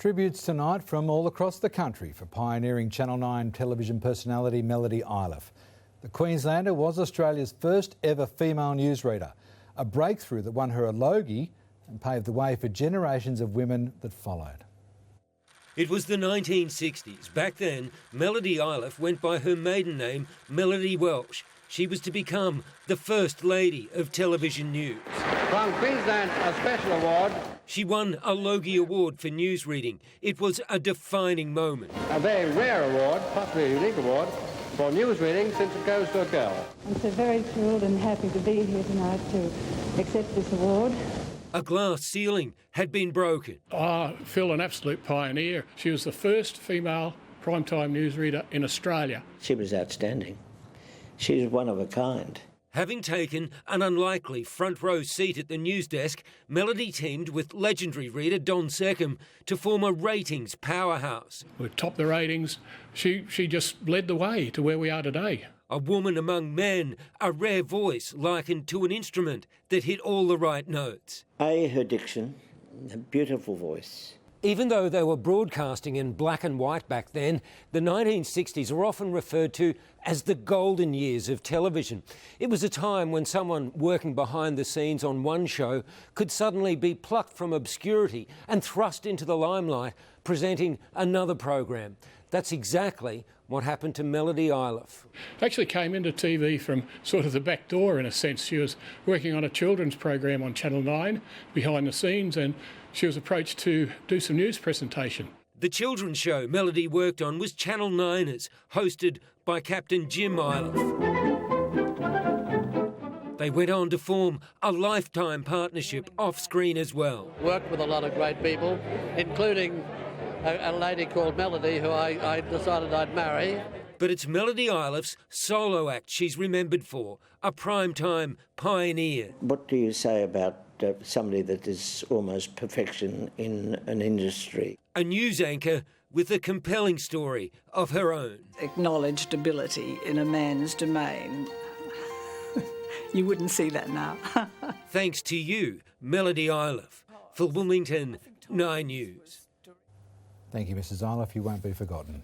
Tributes tonight from all across the country for pioneering Channel 9 television personality Melody ILIFFE. The Queenslander was Australia's first ever female newsreader, a breakthrough that won her a Logie and paved the way for generations of women that followed. It was the 1960s. Back then, Melody ILIFFE went by her maiden name, Melody Welsh. She was to become the First Lady of television news. From Queensland, a special award. She won a Logie Award for newsreading. It was a defining moment. A very rare award, possibly a unique award, for newsreading since it goes to a girl. I'm so very thrilled and happy to be here tonight to accept this award. A glass ceiling had been broken. Phil, an absolute pioneer. She was the first female primetime newsreader in Australia. She was outstanding. She's one of a kind. Having taken an unlikely front row seat at the news desk, Melody teamed with legendary reader Don Seckham to form a ratings powerhouse. We topped the ratings. She just led the way to where we are today. A woman among men, a rare voice likened to an instrument that hit all the right notes. Her diction, a beautiful voice. Even though they were broadcasting in black and white back then, the 1960s are often referred to as the golden years of television. It was a time when someone working behind the scenes on one show could suddenly be plucked from obscurity and thrust into the limelight, presenting another program. That's exactly what happened to Melody ILIFFE. Actually came into TV from sort of the back door in a sense. She was working on a children's program on Channel 9 behind the scenes, and she was approached to do some news presentation. The children's show Melody worked on was Channel 9ers, hosted by Captain Jim ILIFFE. They went on to form a lifetime partnership off-screen as well. Worked with a lot of great people, including a lady called Melody, who I decided I'd marry. But it's Melody ILIFFE's solo act she's remembered for, a primetime pioneer. What do you say about somebody that is almost perfection in an industry? A news anchor with a compelling story of her own. Acknowledged ability in a man's domain. You wouldn't see that now. Thanks to you, Melody ILIFFE. For Wilmington 9 News. Thank you, Mrs. ILIFFE. You won't be forgotten.